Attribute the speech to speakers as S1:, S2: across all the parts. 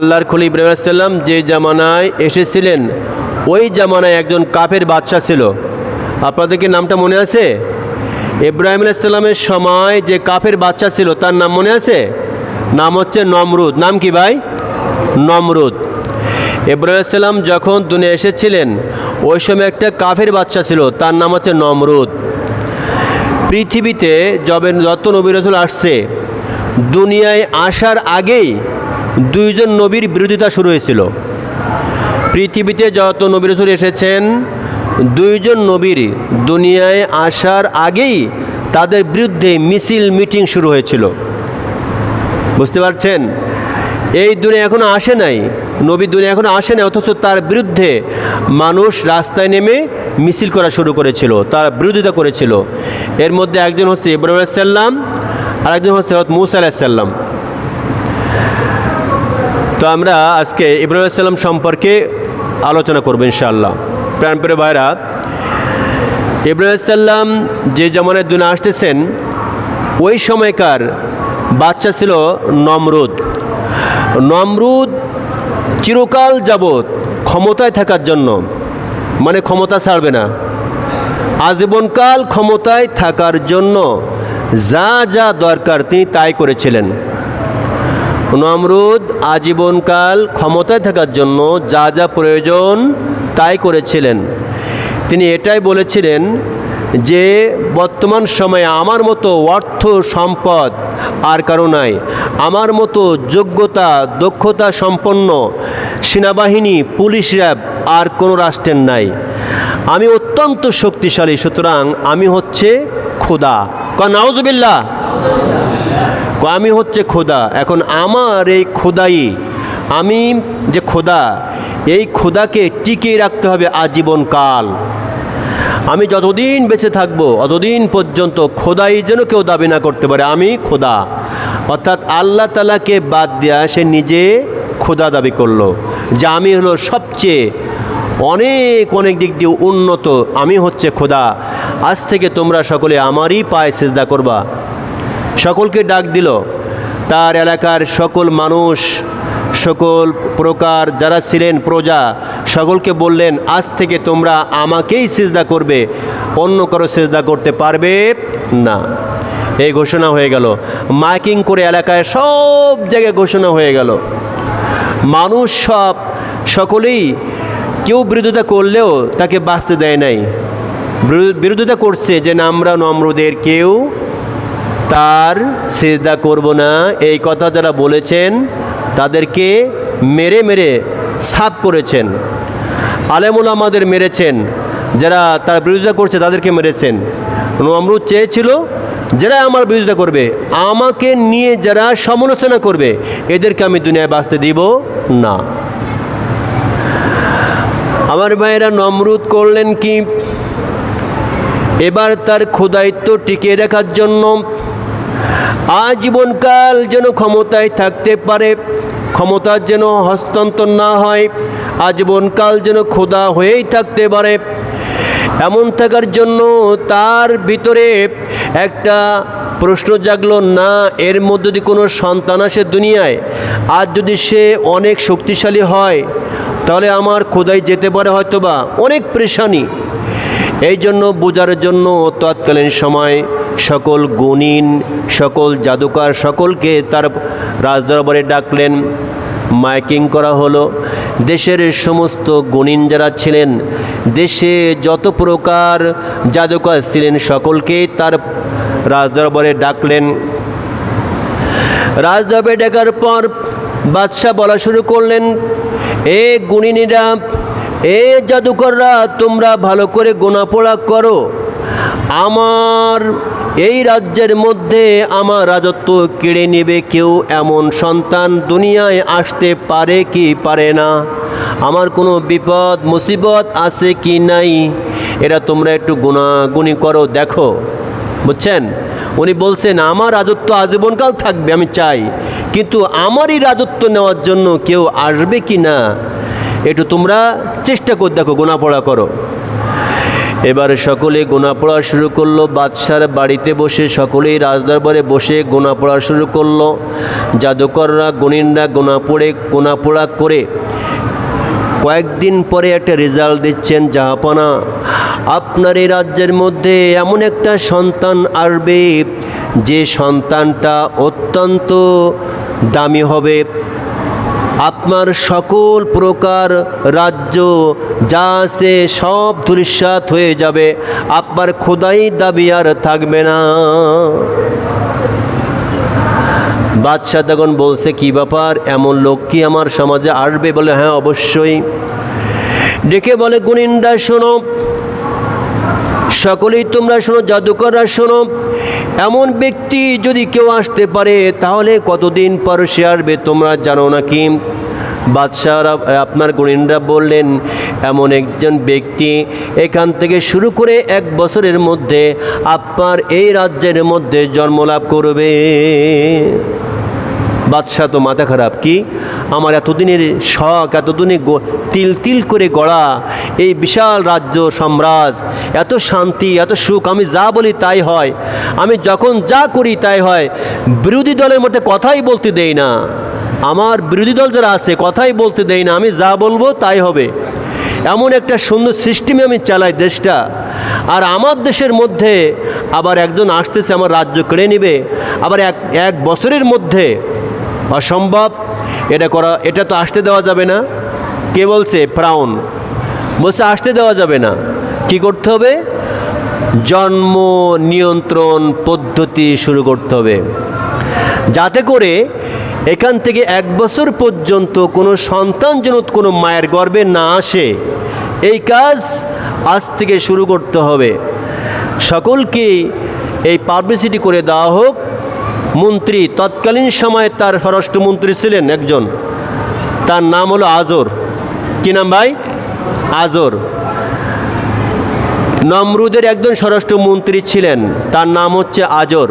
S1: আল্লাহর খলিল ইব্রাহিম আলাইহিস সালাম যে জামানায় এসেছিলেন ওই জামানায় একজন কাফের বাদশা ছিল। আপনাদের কি নামটা মনে আছে? ইব্রাহিম আলাইহিস সালামের সময় যে কাফের বাদশা ছিল তার নাম মনে আছে? নাম হচ্ছে নমরুদ। নাম কি ভাই? নমরুদ। ইব্রাহিম আলাইহিস সালাম যখন দুনিয়া এসেছিলেন ওই সময় একটা কাফের বাদশা ছিল, তার নাম হচ্ছে নমরুদ। পৃথিবীতে যত নবী রাসূল আসছে, দুনিয়ায় আসার আগেই দুইজন নবীর বিরোধিতা শুরু হয়েছিল। পৃথিবীতে যত নবী রাসূল এসেছেন, দুইজন নবীর দুনিয়ায় আসার আগেই তাদের বিরুদ্ধে মিছিল মিটিং শুরু হয়েছিল। বুঝতে পারছেন? এই দুনিয়া এখনও আসে নাই, নবী দুনিয়া এখনও আসে নাই, অথচ তার বিরুদ্ধে মানুষ রাস্তায় নেমে মিছিল করা শুরু করেছিল, তার বিরোধিতা করেছিল। এর মধ্যে একজন হচ্ছে ইব্রাহিম আলাইহিস সালাম আর একজন হচ্ছে মূসা আলাইহিস সালাম। তো আমরা আজকে ইব্রাহিম আলাইহিস সালাম সম্পর্কে আলোচনা করব ইনশাআল্লাহ। প্রাণপ্রিয় ভাইরা, ইব্রাহিম আলাইহিস সালাম যে জামানায় দুনিয়া আসতেছেন ওই সময়কার বাদশা ছিল নমরুদ। নমরুদ চিরকাল যাবৎ ক্ষমতায় থাকার জন্য, মানে ক্ষমতা ছাড়বে না, আজীবনকাল ক্ষমতায় থাকার জন্য যা যা দরকার তিনি তাই করেছিলেন। নমরুদ আজীবনকাল ক্ষমতায় থাকার জন্য যা যা প্রয়োজন তাই করেছিলেন। তিনি এটাই বলেছিলেন যে বর্তমান সময়ে আমার মতো অর্থ সম্পদ আর কারো নাই, আমার মতো যোগ্যতা দক্ষতা সম্পন্ন সেনাবাহিনী পুলিশ র্যাব আর কোনো রাষ্ট্রের নাই। আমি অত্যন্ত শক্তিশালী, সুতরাং আমি হচ্ছে খোদা। নাউজুবিল্লাহ। আমি হচ্ছে খোদা। এখন আমার এই খোদাই, আমি যে খোদা, এই খোদাকে টিকিয়ে রাখতে হবে আজীবনকাল। আমি যতদিন বেঁচে থাকবো অতদিন পর্যন্ত খোদাই যেন কেউ দাবি না করতে পারে আমি খোদা। অর্থাৎ আল্লাহ তাআলাকে বাদ দেয়া সে নিজে খোদা দাবি করলো, যে আমি হলো সবচেয়ে অনেক দিক দিয়ে উন্নত, আমি হচ্ছে খোদা। আজ থেকে তোমরা সকলে আমারই পায়ে সিজদা করবা। সকলকে ডাক দিল, তার এলাকার সকল মানুষ, সকল প্রকার যারা ছিলেন প্রজা, সকলকে বললেন আজ থেকে তোমরা আমাকেই সিজদা করবে, অন্য কারো সিজদা করতে পারবে না। এই ঘোষণা হয়ে গেল, মাইকিং করে এলাকায় সব জায়গায় ঘোষণা হয়ে গেল। মানুষ সকলেই কেউ বিরোধিতা করলেও তাকে বাঁচতে দেয় নাই, বিরোধিতা করছে যে না, আমরা নমরুদের কেউ তার সিজদা করব না। এই কথা যারা বলেছেন তাদেরকে মেরে মেরে সাফ করেছেন। আলেমুল আমাদের মেরেছেন, যারা তার বিরোধিতা করছে তাদেরকে মেরেছেন। নমরুদ চেয়েছিল যারা আমার বিরোধিতা করবে, আমাকে নিয়ে যারা সমালোচনা করবে, এদেরকে আমি দুনিয়ায় বাঁচতে দিব না। আমার ভাইয়েরা, নমরুদ করলেন কি? এবার তার খোদায়িত্ব টিকিয়ে রাখার জন্য আজীবনকাল যেন ক্ষমতায় থাকতে পারে, ক্ষমতার যেন হস্তান্তর না হয়, আজীবনকাল যেন খোদা হয়েই থাকতে পারে, এমন থাকার জন্য তার ভিতরে একটা প্রশ্ন জাগলো, না এর মধ্যে যদি কোনো সন্তান আসে দুনিয়ায়, আর যদি সে অনেক শক্তিশালী হয় তাহলে আমার খোদাই যেতে পারে হয়তোবা, অনেক পেরেশানি। এই জন্য বোঝার জন্য তৎকালীন সময় সকল গুণিন, সকল জাদুকর সকলকে তার রাজদরবারে ডাকলেন, মাইকিং করা হলো। দেশের সমস্ত গুণিন যারা ছিলেন, দেশে যত প্রকার জাদুকর ছিলেন, সকলকে তার রাজদরবারে ডাকলেন। রাজদরবারে ডাকার পর বাদশাহ বলা শুরু করলেন, এ গুণিনীরা, এ জাদুকররা, তোমরা ভালো করে গোনাপোড়া করো। আমার এই রাজ্যের মধ্যে আমার রাজত্ব কেড়ে নেবে কেউ, এমন সন্তান দুনিয়ায় আসতে পারে কি পারে না? আমার কোনো বিপদ মুসিবত আছে কি নাই, এরা তোমরা একটু গুণাগুনি করো, দেখো। বুঝছেন? উনি বলছেন আমার রাজত্ব আজীবনকাল থাকবে, আমি চাই, কিন্তু আমারই রাজত্ব নেওয়ার জন্য কেউ আসবে কি না, একটু তোমরা চেষ্টা করে দেখো, গোনাপড়া করো। এবার সকলে গোনা পড়া শুরু করলো। বাদশার বাড়িতে বসে সকলেই রাজদরবারে বসে গোনা পড়া শুরু করলো। জাদুকররা গুণিনরা গোনা পড়া করে কয়েকদিন পরে একটা রেজাল্ট দিচ্ছেন, জাহাপনা আপনার এই রাজ্যের মধ্যে এমন একটা সন্তান আসবে যে সন্তানটা অত্যন্ত দামি হবে। আপনার সকল প্রকার রাজ্য যা আছে সব ধূলিসাৎ হয়ে যাবে, আপনার খোদাই দাবি আর থাকবে না। বাদশাহ তখন বলছে, কি ব্যাপার, এমন লোক কি আমার সমাজে আসবে? বলে, হ্যাঁ অবশ্যই। ডেকে বলে, গুণিনরা শোনো, সকলেই তোমরা শোনো, জাদুকররা শোনো, এমন ব্যক্তি যদি কেউ আসতে পারে তাহলে কতদিন পর সে আসবে তোমরা জানো নাকি? বাদশাহরা আপনার গুণিনরা বললেন, এমন একজন ব্যক্তি এখান থেকে শুরু করে 1 বছরের মধ্যে আপনার এই রাজ্যের মধ্যে জন্মলাভ করবে। বাদশাহ তো মাথা খারাপ, কি আমার এতদিনের শখ, এতদিনে তিল তিল করে গড়া এই বিশাল রাজ্য সাম্রাজ্য, এত শান্তি, এত সুখ, আমি যা বলি তাই হয়, আমি যখন যা করি তাই হয়, বিরোধী দলের মধ্যে কথাই বলতে দেই না, আমার বিরোধী দল যারা আছে কথাই বলতে দেই না, আমি যা বলবো তাই হবে, এমন একটা সুন্দর সিস্টেমে আমি চালাই দেশটা। আর আমার দেশের মধ্যে আবার একজন আসতেছে আমার রাজ্য কেড়ে নেবে, আবার এক বছরের মধ্যে, অসম্ভব, এটা তো আসতে দেওয়া যাবে না। কে বলছে? ফ্রাউন বলছে আসতে দেওয়া যাবে না। কি করতে হবে? জন্ম নিয়ন্ত্রণ পদ্ধতি শুরু করতে হবে, যাতে করে এখান থেকে 1 বছর পর্যন্ত কোনো সন্তান যেন কোনো মায়ের গর্ভে না আসে, এই কাজ আজ থেকে শুরু করতে হবে। সকলকে এই পাবলিসিটি করে দেওয়া হোক। মন্ত্রী তৎকালীন সময়ে তার স্বরাষ্ট্রমন্ত্রী ছিলেন একজন, তার নাম হলো আজর। কি নাম ভাই? আজর। নমরুদের একজন স্বরাষ্ট্রমন্ত্রী ছিলেন, তার নাম হচ্ছে আজর।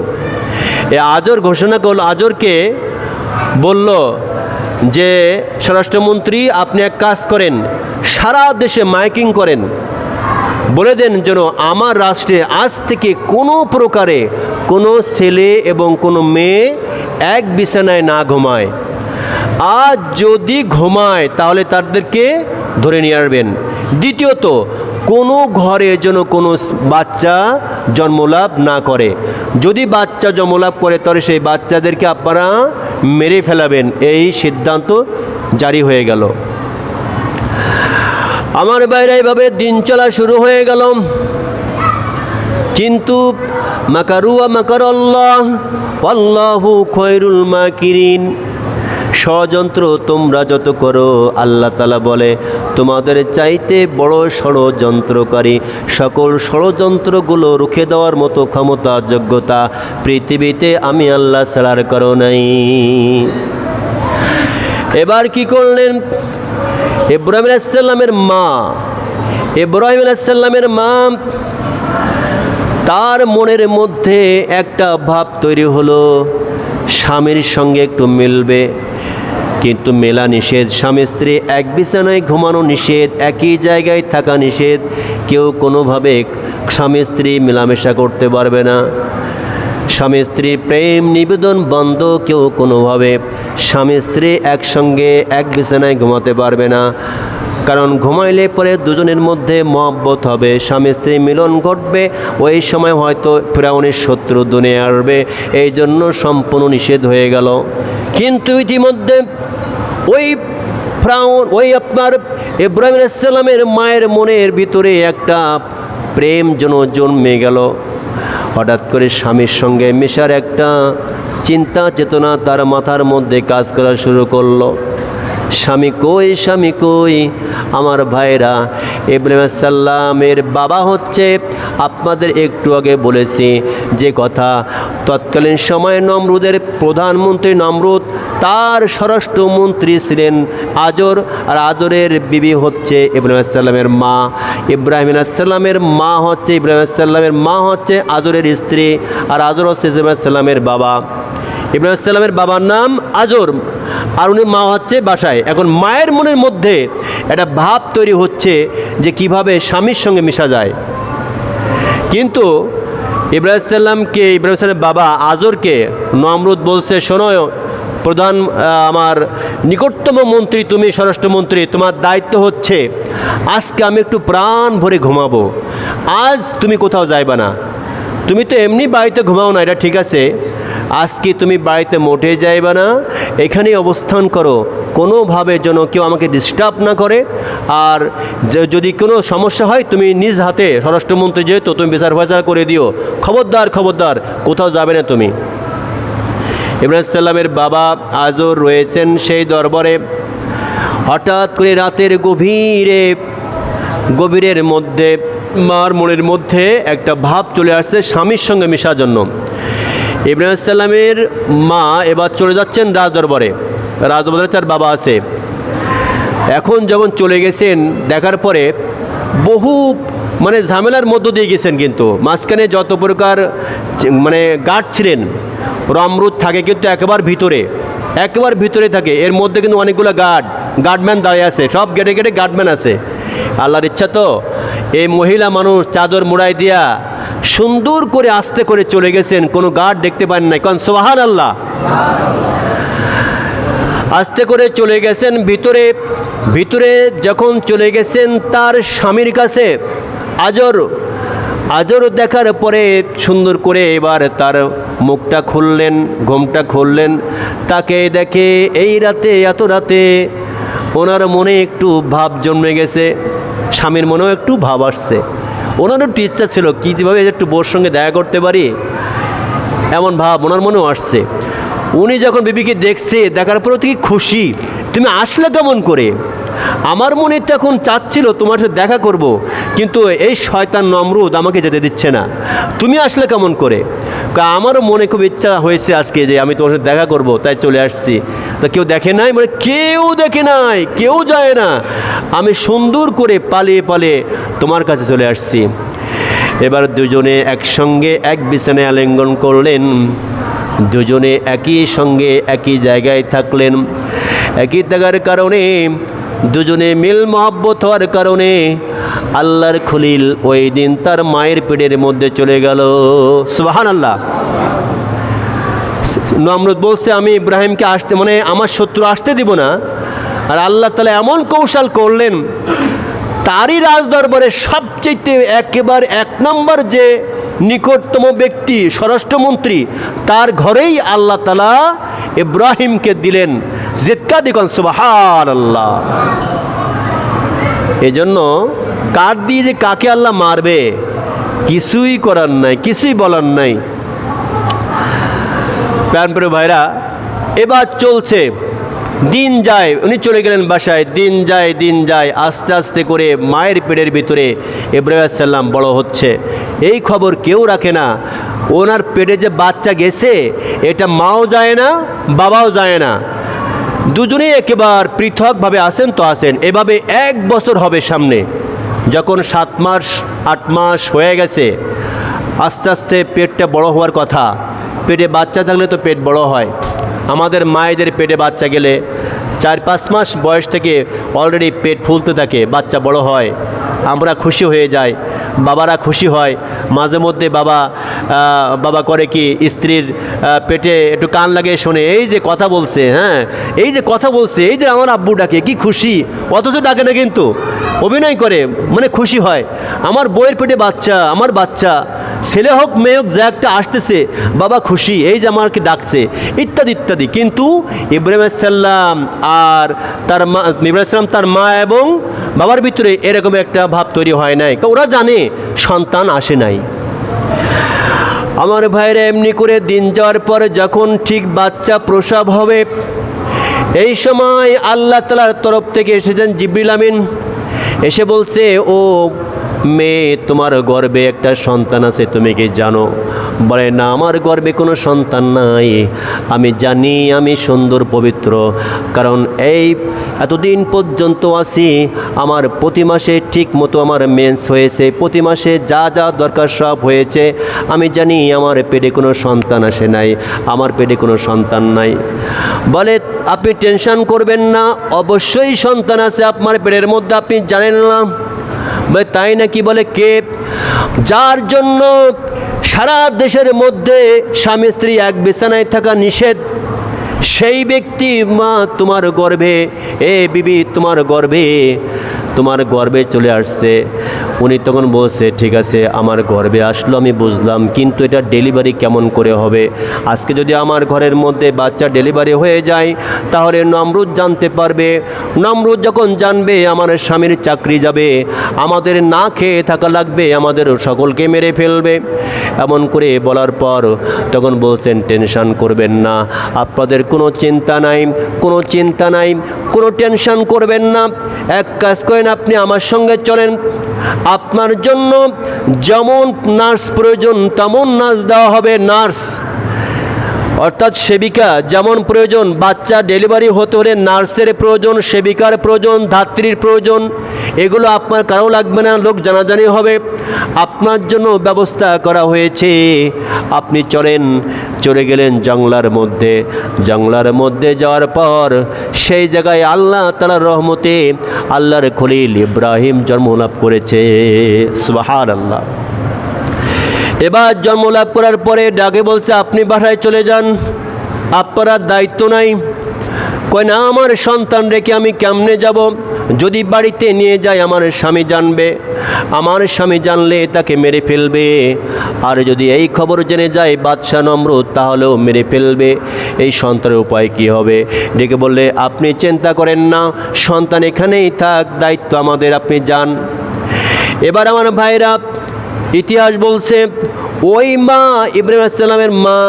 S1: এই আজর ঘোষণা করল, আজরকে বলল যে স্বরাষ্ট্রমন্ত্রী আপনি এক কাজ করেন, সারা দেশে মাইকিং করেন, বলে দেন যেন আমার রাষ্ট্রে আজ থেকে কোনো প্রকারে কোনো ছেলে এবং কোনো মেয়ে এক বিছানায় না ঘুমায়, আজ যদি ঘুমায় তাহলে তাদেরকে ধরে নিয়ে আসবেন। দ্বিতীয়ত, কোনো ঘরে যেন কোনো বাচ্চা জন্মলাভ না করে, যদি বাচ্চা জন্মলাভ করে তাহলে সেই বাচ্চাদেরকে আপনারা মেরে ফেলাবেন। এই সিদ্ধান্ত জারি হয়ে গেল। আমার বাইরে এইভাবে দিন চলা শুরু হয়ে গেল। কিন্তু মাকারুয়া মাকারাল্লাহ আল্লাহু খৈরুল মাকিরিন, ষড়যন্ত্র তোমরা যত করো, আল্লাহ তাআলা বলে তোমাদের চাইতে বড় ষড়যন্ত্রকারী, সকল ষড়যন্ত্রগুলো রুখে দেওয়ার মতো ক্ষমতা, যোগ্যতা পৃথিবীতে আমি আল্লাহ ছাড়ার কারো নাই। এবার কি করলেন? ইব্রাহিম আলাইহিস সালামের মা, তার মনের মধ্যে একটা ভাব তৈরি হলো, স্বামীর সঙ্গে একটু মিলবে, কিন্তু মেলা নিষেধ। স্বামী স্ত্রী এক বিছানায় ঘুমানো নিষেধ, একই জায়গায় থাকা নিষেধ, কেউ কোনোভাবে স্বামী স্ত্রী মেলামেশা করতে পারবে না। স্বামী স্ত্রীর প্রেম নিবেদন বন্ধ, কেউ কোনোভাবে স্বামী স্ত্রী একসঙ্গে এক বিছানায় ঘুমাতে পারবে না, কারণ ঘুমাইলে পরে দুজনের মধ্যে মহব্বত হবে, স্বামী স্ত্রী মিলন ঘটবে, ওই সময় হয়তো ফিরআউনের শত্রু দুনিয়া আসবে, এই জন্য সম্পূর্ণ নিষেধ হয়ে গেল। কিন্তু ইতিমধ্যে ওই আপনার ইব্রাহিম আলাইহিস সালামের মায়ের মনের ভিতরে একটা প্রেম যেন জন্মে গেল। হঠাৎ করে স্বামীর সঙ্গে মেশার একটা চিন্তা চেতনা তার মাথার মধ্যে কাজ করা শুরু করলো। স্বামী কই, স্বামী কই? আমার ভাইরা, ইব্রাহিম আলাইহিস সালামের বাবা হচ্ছে, আপনাদের একটু আগে বলেছি যে কথা, তৎকালীন সময়ে নমরুদের প্রধানমন্ত্রী নমরুদ, তার স্বরাষ্ট্রমন্ত্রী ছিলেন আজর, আর আজরের বিবি হচ্ছে ইব্রাহিম আলাইহিস সালামের মা। ইব্রাহিম আলাইহিস সালামের মা হচ্ছে, ইব্রাহিম আলাইহিস সালামের মা হচ্ছে আজরের স্ত্রী, আর আজর হচ্ছে ইব্রাহিম আলাইহিস সালামের বাবা। ইব্রাহিম আলাইহিস সালামের বাবার নাম আজর, আর উনি মা হচ্ছে বাসায়। এখন মায়ের মনের মধ্যে একটা ভাব তৈরি হচ্ছে যে কিভাবে স্বামীর সঙ্গে মিশা যায়। কিন্তু ইব্রাহিমের বাবা আজরকে নমরুদ বলছে, শোনো প্রধান, আমার নিকটতম মন্ত্রী তুমি, স্বরাষ্ট্রমন্ত্রী, তোমার দায়িত্ব হচ্ছে আজকে আমি একটু প্রাণ ভরে ঘুমাবো, আজ তুমি কোথাও যাইবা না। তুমি তো এমনি বাড়িতে ঘুমাও না, এটা ঠিক আছে, আজকে তুমি বাড়িতে মোটে যাইবা না, এখানেই অবস্থান করো, কোনোভাবে যেন কেউ আমাকে ডিস্টার্ব না করে। আর যদি কোনো সমস্যা হয় তুমি নিজ হাতে, স্বরাষ্ট্রমন্ত্রী যেহেতু, তুমি বিচার ফয়সালা করে দিও, খবরদার খবরদার কোথাও যাবে না তুমি। ইব্রাহিম সাল্লামের বাবা আজর রয়েছেন সেই দরবারে। হঠাৎ করে রাতের গভীরের মধ্যে মার মনের মধ্যে একটা ভাব চলে আসছে স্বামীর সঙ্গে মিশার জন্য। ইব্রাহিম সাল্লামের মা এবার চলে যাচ্ছেন রাজদরবারে তার বাবা আছে। এখন যখন চলে গেছেন, দেখার পরে বহু ঝামেলার মধ্য দিয়ে গেছেন, কিন্তু মাঝখানে যত প্রকার গার্ড ছিলেন, নমরুদ থাকে কিন্তু একেবারে ভিতরে থাকে, এর মধ্যে কিন্তু অনেকগুলো গার্ডম্যান দাঁড়িয়ে আছে, সব গেটে গেটে গার্ডম্যান আছে। আল্লাহর ইচ্ছা তো এই মহিলা মানুষ চাদর মুড়াই দিয়া সুন্দর করে আস্তে করে চলে গেছেন, কোনো গার্ড দেখতে পান নাই, কারণ সুবহানাল্লাহ। আস্তে করে চলে গেছেন ভিতরে যখন চলে গেছেন তার স্বামীর কাছে, আজর দেখার পরে সুন্দর করে এবার তার মুখটা খুললেন, ঘুমটা খুললেন, তাকে দেখে এই রাতে, এত রাতে ওনার মনে একটু ভাব জন্মে গেছে, স্বামীর মনেও একটু ভাব আসছে। ওনারও একটু ইচ্ছা ছিল কি যেভাবে একটু বোর সঙ্গে দেখা করতে পারি, এমন ভাব ওনার মনেও আসছে। উনি যখন বিবিকে দেখছে, দেখার পরেও থেকে খুশি, তুমি আসলে কেমন করে? আমার মনে তখন চাচ্ছিল তোমার সাথে দেখা করব, কিন্তু এই শয়তান নমরুদ আমাকে যেতে দিচ্ছে না, তুমি আসলে কেমন করে? আমারও মনে খুব ইচ্ছা হয়েছে আজকে যে আমি তোমার সাথে দেখা করব, তাই চলে আসছি। তো কেউ দেখে নাই? কেউ দেখে নাই, কেউ যায় না, আমি সুন্দর করে পালিয়ে তোমার কাছে চলে আসছি। এবার দুজনে একসঙ্গে এক বিছানায় আলিঙ্গন করলেন, দুজনে একই সঙ্গে একই জায়গায় থাকলেন। একই থাকার কারণে, দুজনে মিল মহব্বত হওয়ার কারণে আল্লাহর খলিল ওই দিন তার মায়ের পেটের মধ্যে চলে গেল। সুবহানাল্লাহ। নমরুদ বলছে আমি ইব্রাহিমকে আসতে, আমার শত্রু আসতে দিব না, আর আল্লাহ তাআলা এমন কৌশল করলেন, তারই রাজদরবারে সবচেয়ে একেবারে 1 নম্বর যে নিকটতম ব্যক্তি, স্বরাষ্ট্রমন্ত্রী, তার ঘরেই আল্লাহ তাআলা ইব্রাহিমকে দিলেন। জিক্কা দিকন সুবহানাল্লাহ। এজন্য কার দিয়ে যে কাকে আল্লাহ মারবে কিছুই করার নাই, কিছুই বলার নাই। প্রাণপ্রিয় ভাইরা, এবার চলছে, দিন যায়, উনি চলে গেলেন বাসায়, দিন যায়, আস্তে আস্তে করে মায়ের পেটের ভিতরে ইব্রাহিম আলাইহিস সালাম বড় হচ্ছে। এই খবর কেউ রাখে না, ওনার পেটে যে বাচ্চা গেছে এটা মাও যায় না, বাবাও যায় না, দুজনেই একেবারে পৃথকভাবে আসেন তো আসেন। এভাবে 1 বছর হবে সামনে। যখন 7 মাস 8 মাস হয়ে গেছে, আস্তে আস্তে পেটটা বড় হওয়ার কথা। পেটে বাচ্চা থাকলে তো পেট বড় হয়। আমাদের মায়েদের পেটে বাচ্চা গেলে 4-5 মাস বয়স থেকে অলরেডি পেট ফুলতে থাকে, বাচ্চা বড় হয়, আমরা খুশি হয়ে যাই, বাবারা খুশি হয়। মাঝে মধ্যে বাবা করে কি, স্ত্রীর পেটে একটু কান লাগে, শোনে এই যে কথা বলছে, হ্যাঁ এই যে কথা বলছে, এই যে আমার আব্বু ডাকে, কি খুশি, অথচ ডাকে না কিন্তু অভিনয় করে, খুশি হয়। আমার বউয়ের পেটে বাচ্চা, আমার বাচ্চা, ছেলে হোক মেয়ে হোক, যা একটা আসতেছে, বাবা খুশি, এই যে আমাকে ডাকছে, ইত্যাদি ইত্যাদি। কিন্তু ইব্রাহিম আলাইহিস সালাম আর তার মা এবং বাবার ভিতরে এরকম একটা ভাব তৈরি হয় নাই, কারণ ওরা জানে সন্তান আসে নাই। আমার ভাইরা, এমনি করে দিন যাওয়ার পরে যখন ঠিক বাচ্চা প্রসব হবে, এই সময় আল্লাহ তাআলার তরফ থেকে এসেছেন জিবরিল আমিন, এসে বলছে, ও মেয়ে, তোমার গর্ভে একটা সন্তান আছে, তুমি কি জানো? বলে, না, আমার গর্ভে কোনো সন্তান নাই। আমি জানি আমি সুন্দর পবিত্র, কারণ এই এতদিন পর্যন্ত আছি, আমার প্রতি মাসে ঠিক মতো আমার মেন্স হয়েছে, প্রতি মাসে যা যা দরকার সব হয়েছে। আমি জানি আমার পেটে কোনো সন্তান আসে নাই, আমার পেটে কোনো সন্তান নাই। বলে, আপনি টেনশন করবেন না, অবশ্যই সন্তান আছে আপনার পেটের মধ্যে, আপনি জানেন না। তাই নাকি? বলে কে? যার জন্য সারা দেশের মধ্যে স্বামী স্ত্রী এক বিছানায় থাকা নিষেধ, সেই ব্যক্তি মা তোমার গর্ভে, বিবি তোমার গর্ভে চলে আসছে। উনি তখন বলছে, ঠিক আছে আমার গর্ভে আসলো আমি বুঝলাম, কিন্তু এটা ডেলিভারি কেমন করে হবে? আজকে যদি আমার ঘরের মধ্যে বাচ্চা ডেলিভারি হয়ে যায় তাহলে নমরুদ জানতে পারবে। নমরুদ যখন জানবে আমার স্বামীর চাকরি যাবে, আমাদের না খেয়ে থাকা লাগবে, আমাদের সকলকে মেরে ফেলবে। এমন করে বলার পর তখন বলছেন, টেনশন করবেন না, আপনাদের কোনো চিন্তা নাই, কোনো টেনশন করবেন না। এক কাজ করেন, আপনি আমার সঙ্গে চলেন, আপনার জন্য যেমন নার্স প্রয়োজন তেমন নার্স দেওয়া হবে। নার্স অর্থাৎ সেবিকা যেমন প্রয়োজন, বাচ্চা ডেলিভারি হতে হলে নার্সের প্রয়োজন, সেবিকার প্রয়োজন, ধাত্রীর প্রয়োজন। এগুলো আপনার কারো লাগবে না, লোক জানাজানি হবে। আপনার জন্য ব্যবস্থা করা হয়েছে। আপনি চলে গেলেন জঙ্গলার মধ্যে যাওয়ার পর সেই জায়গায় আল্লাহ তাআলার রহমতে আল্লাহর খলিল ইব্রাহিম জন্মলাভ করেছে। সুবহানাল্লাহ। এবার জন্মলাভ করার পরে ডাকে বলছে, আপনি বাসায় চলে যান, আপনার দায়িত্ব নাই। কয় না, আমার সন্তান রেখে আমি কেমনে যাব? যদি বাড়িতে নিয়ে যাই আমার স্বামী জানবে, আমার স্বামী জানলে তাকে মেরে ফেলবে, আর যদি এই খবর জেনে যায় বাদশাহ নমরুদ তাহলেও মেরে ফেলবে। এই সন্তানের উপায় কি হবে? ডেকে বললে, আপনি চিন্তা করেন না, সন্তান এখানেই থাক, দায়িত্ব আমাদের, আপনি যান। এবার আমার ভাইরা, ইতিহাস বলছে ওই মা ইব্রাহিম আলাইহিস সালামের মা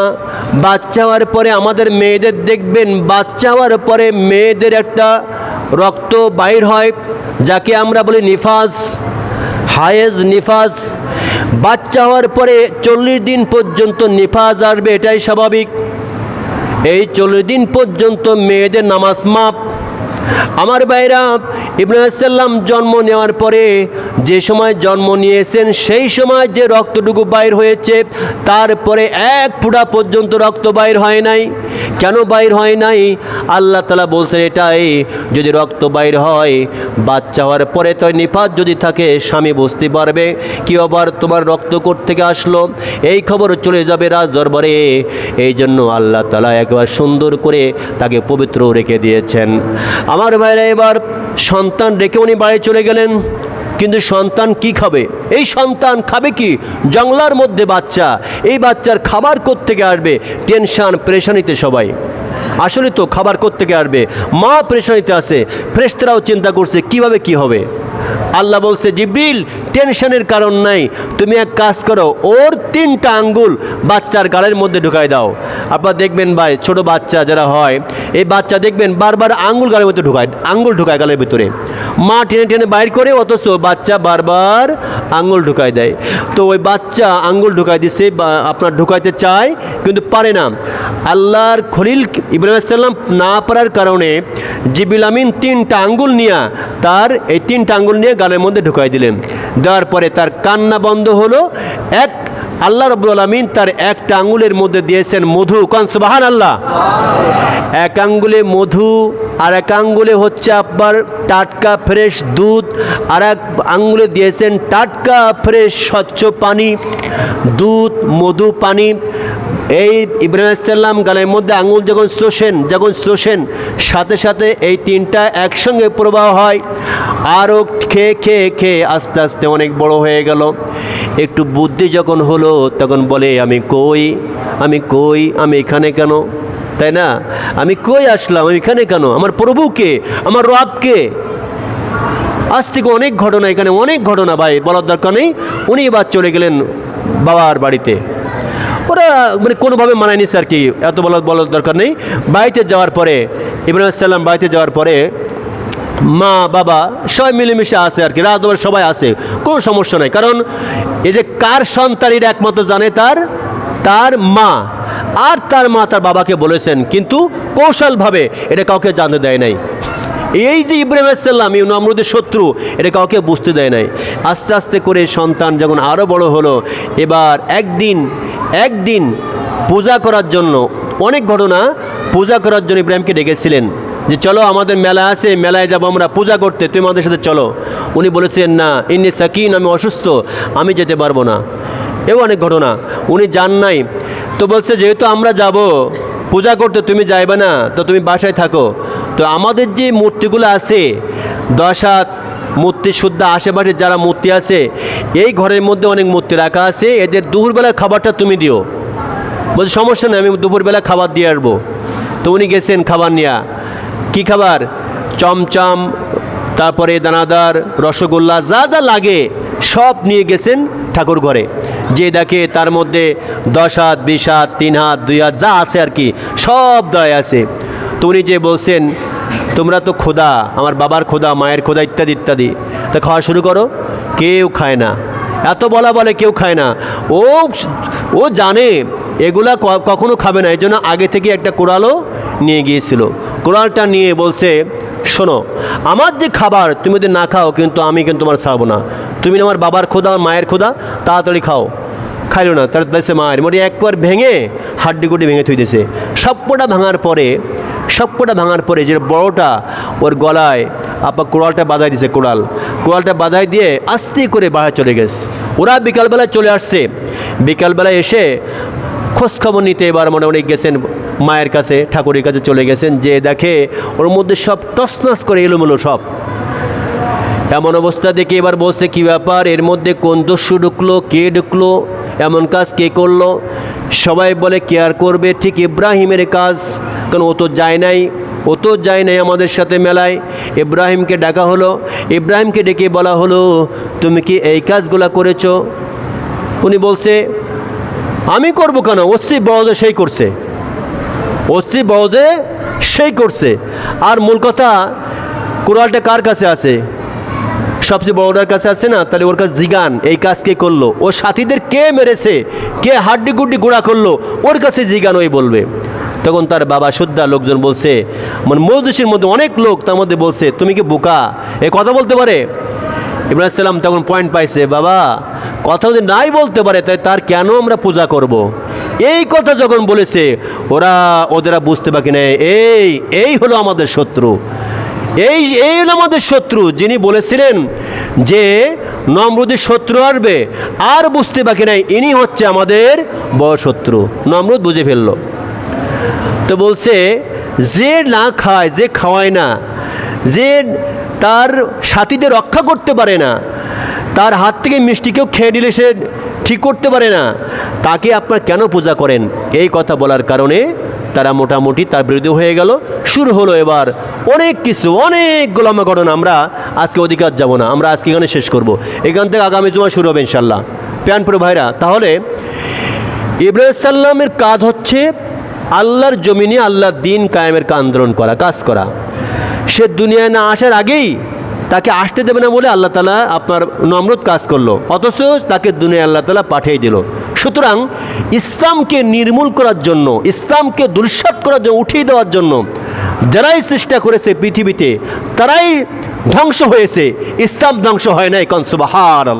S1: বাচ্চা হওয়ার পরে, আমাদের মেয়েদের দেখবেন বাচ্চা হওয়ার পরে মেয়েদের একটা রক্ত বাইর হয়, যাকে আমরা বলি নিফাস, হায়েজ নিফাস। বাচ্চা হওয়ার পরে 40 দিন পর্যন্ত নিফাস আসবে, এটাই স্বাভাবিক। এই 40 দিন পর্যন্ত মেয়েদের নামাজ মাপ। আমার ভাইরা, ইব্রাহিম আলাইহিস সালাম জন্ম নেওয়ার পরে যে সময় জন্ম নিয়েছেন সেই সময় যে রক্তটুকু বাইর হয়েছে, তারপরে এক ফোঁটা পর্যন্ত রক্ত বাইর হয় নাই। কেন বাইর হয় নাই? আল্লাহ তাআলা বলছেন, এটাই যদি রক্ত বাইর হয় বাচ্চা হওয়ার পরে, তো নিফাস যদি থাকে স্বামী বুঝতে পারবে কি আবার তোমার রক্ত কোত্থেকে আসলো, এই খবর চলে যাবে রাজ দরবারে। এই জন্য আল্লাহ তাআলা একবার সুন্দর করে তাকে পবিত্র রেখে দিয়েছেন। আমার ভাইরা, এবার সন্তান রেখে উনি বাড়ি চলে গেলেন, কিন্তু সন্তান কি খাবে? এই সন্তান খাবে কি? জঙ্গলার মধ্যে বাচ্চা, এই বাচ্চার খাবার কোত্থেকে আসবে? টেনশন পেরেশানিতে সবাই। আসলে তো খাবার কোত্থেকে আসবে? মা পেরেশানিতে আছে, ফেরেশতারাও চিন্তা করছে কিভাবে কি হবে। আল্লাহ বলছে, জিবরিল টেনশনের কারণ নাই, তুমি এক কাজ করো, ওর 3টা আঙ্গুল বাচ্চার গালের মধ্যে ঢুকাই দাও। আপনারা দেখবেন ভাই, ছোট বাচ্চা যারা হয়, এই বাচ্চা দেখবেন বারবার আঙ্গুল গালের মধ্যে আঙ্গুল ঢুকায় গালের ভিতরে। মা টেনে টেনে বাইর করে, অথচ বাচ্চা বারবার আঙ্গুল ঢুকায় দেয়। তো ওই বাচ্চা আঙ্গুল ঢুকাই দিছে, আপনার ঢুকাইতে চায় কিন্তু পারে না। আল্লাহর খলিল ইব্রাহিম আলাইহিস সালাম না পারার কারণে জিবরিল আমিন 3টা আঙ্গুল নিয়ে তার এই 3টা আঙ্গুল নিয়ে গালের মধ্যে ঢুকাই দিলেন। দেওয়ার পরে তার কান্না বন্ধ হলো। আল্লাহ রাব্বুল আলামিন তার একটা আঙ্গুলের মধ্যে দিয়েছেন মধু। কান সুবহানাল্লাহ। এক আঙ্গুলে মধু, আর এক আঙ্গুলে হচ্ছে আপনার টাটকা ফ্রেশ দুধ, আর এক আঙ্গুলে দিয়েছেন টাটকা ফ্রেশ স্বচ্ছ পানি। দুধ, মধু, পানি। এই ইব্রাহিম আলাইহিস সালাম গালের মধ্যে আঙ্গুল যখন শোষেন সাথে সাথে এই 3টা একসঙ্গে প্রবাহ হয়। আরও খেয়ে আস্তে আস্তে অনেক বড় হয়ে গেল। একটু বুদ্ধি যখন হলো তখন বলে, আমি এখানে কেন? তাই না? আমি কই আসলাম, আমি এখানে কেন? আমার প্রভুকে, আমার রবকে। আজ থেকে অনেক ঘটনা, এখানে অনেক ঘটনা ভাই, বলার দরকার নেই। উনি এবার চলে গেলেন বাবার বাড়িতে। ওরা মানে কোনোভাবে মানায় নিছে আর কি, এত বলার দরকার নেই। বাড়িতে যাওয়ার পরে ইব্রাহিম আলাইহিস সালাম বাড়িতে যাওয়ার পরে মা বাবা সবাই মিলেমিশে আছে আর কি, রাত দুপুর সবাই আছে, কোনো সমস্যা নাই। কারণ এই যে কার সন্তান এটা একমাত্র জানে তার মা, আর তার মা তার বাবাকে বলেছেন, কিন্তু কৌশলভাবে এটা কাউকে জানতে দেয় নাই। এই যে ইব্রাহিম আলাইহিস সালাম নমরুদের শত্রু, এটা কাউকে বুঝতে দেয় নাই। আস্তে আস্তে করে সন্তান যখন আরও বড় হলো, এবার একদিন পূজা করার জন্য, অনেক ঘটনা, পূজা করার জন্য ইব্রাহিমকে ডেকেছিলেন। যে চলো আমাদের মেলা আছে, মেলায় যাবো আমরা পূজা করতে, তুমি আমাদের সাথে চলো। উনি বলেছিলেন না, ইন্নি সাকিন, আমি অসুস্থ, আমি যেতে পারবো না। এও অনেক ঘটনা, উনি যান নাই। তো বলছে যেহেতু আমরা যাব পূজা করতে, তুমি যাইবে না, তো তুমি বাসায় থাকো। তো আমাদের যে মূর্তিগুলো আছে 10 হাত মূর্তি শুদ্ধ, আশেপাশে যারা মূর্তি আছে এই ঘরের মধ্যে অনেক মূর্তি রাখা আছে, এদের দুপুরবেলার খাবারটা তুমি দিও। বলছে সমস্যা নেই, আমি দুপুরবেলা খাবার দিয়ে আসবো। তো উনি গেছেন খাবার নিয়ে। কী খাবার? চমচম, তারপরে দানাদার, রসগোল্লা, যা যা লাগে সব নিয়ে গেছেন ঠাকুর ঘরে। যে দেখে তার মধ্যে 10 হাত, 20 হাত, 3 হাত, 2 হাত যা আছে আর কি সব দেয় আছে। তো উনি যে বলছেন তোমরা তো খোদা, আমার বাবার খোদা, মায়ের খোদা, ইত্যাদি ইত্যাদি, তা খাওয়া শুরু করো। কেউ খায় না, এত বলে কেউ খায় না। ও জানে এগুলা কখনো খাবে না, এই জন্য আগে থেকে একটা কোরালও নিয়ে গিয়েছিল। কোরালটা নিয়ে বলছে শোনো, আমার যে খাবার তুমি যদি না খাও কিন্তু আমি কিন্তু তোমার ছাড়বো না। তুমি আমার বাবার খোদা, মায়ের খোদা, তাড়াতাড়ি খাও। খাইলো না, তার দেশে মায়ের মোটে একবার ভেঙে হাড্ডিগুটি ভেঙে থুই দিয়েছে। সবকটা ভাঙার পরে যে বড়টা ওর গলায় কোড়ালটা বাঁধাই দিয়েছে। কোড়ালটা বাঁধাই দিয়ে আস্তে করে বাইরে চলে গেছে। ওরা বিকালবেলায় চলে আসছে। বিকালবেলায় এসে খোঁজখবর নিতে এবার মোটামুটি গেছেন মায়ের কাছে, ঠাকুরের কাছে চলে গেছেন। যে দেখে ওর মধ্যে সব তছনছ করে এলোমেলো সব। এমন অবস্থা দেখে এবার বলছে কী ব্যাপার, এর মধ্যে কোন দস্যু ঢুকলো, কে ঢুকলো, এমন কাজ কে করলো? সবাই বলে কে আর করবে, ঠিক ইব্রাহিমের কাজ, কারণ ও তো যায় নাই আমাদের সাথে মেলায়। ইব্রাহিমকে ডাকা হলো, ইব্রাহিমকে ডেকে বলা হলো তুমি কি এই কাজগুলা করেছো? উনি বলছে আমি করবো কেন, অস্ত্রী বড়দে সেই করছে। আর মূল কথা, কোরআনটা কার কাছে আছে? সবচেয়ে বড়টার কাছে আছে না? তাহলে ওর কাছে জিগান এই কাজ কে করলো, ওর সাথীদের কে মেরেছে, কে হাড্ডি গুড্ডি গুঁড়া করলো, ওর কাছে জিগান, ওই বলবে। তখন তার বাবা শুদ্ধা লোকজন বলছে, মানে মজলিসের মধ্যে অনেক লোক, তার মধ্যে বলছে তুমি কি বোকা, এ কথা বলতে পারে? ইব্রাহিম সালাম তখন পয়েন্ট পাইছে, বাবা কথা যদি নাই বলতে পারে তাই তার কেন আমরা পূজা করব? এই কথা যখন বলেছে ওদেরা বুঝতে বাকি নেই, এই হলো আমাদের শত্রু, এই হলো আমাদের শত্রু। যিনি বলেছিলেন যে নমরুদের শত্রু আসবে, আর বুঝতে বাকি নাই ইনি হচ্ছে আমাদের বড় শত্রু। নমরুদ বুঝে ফেলল। তো বলছে যে না খায়, যে খাওয়ায় না, যে তার সাথীদের রক্ষা করতে পারে না, তার হাত থেকে মিষ্টি কেউ খেয়ে নিলে সে ঠিক করতে পারে না, তাকে আপনারা কেন পূজা করেন? এই কথা বলার কারণে তারা মোটামুটি তার বিরুদ্ধে হয়ে গেল। শুরু হলো এবার অনেকগুলো ঘটনা। আমরা আজকে অধিকার যাব না, আমরা আজকে এখানে শেষ করব। এখান থেকে আগামী জুমা শুরু হবে ইনশাল্লাহ। প্যানপুর ভাইরা, তাহলে ইব্রাহিম সাল্লামের কাজ হচ্ছে আল্লাহর জমিনে আল্লাহর দিন কায়েমের আন্দোলন করা, কাজ করা। সে দুনিয়ায় না আসার আগেই তাকে আসতে দেবে না বলে আল্লাহ তাআলা আপনার নমরুদ কাজ করলো, অথচ তাকে দুনিয়া আল্লাহ তাআলা পাঠিয়ে দিল। সুতরাং ইসলামকে নির্মূল করার জন্য, ইসলামকে দুঃসাৎ করার জন্য, উঠিয়ে দেওয়ার জন্য যারাই চেষ্টা করেছে পৃথিবীতে তারাই ধ্বংস হয়েছে, ইসলাম ধ্বংস হয় নাই। সুবহানাল্লাহ।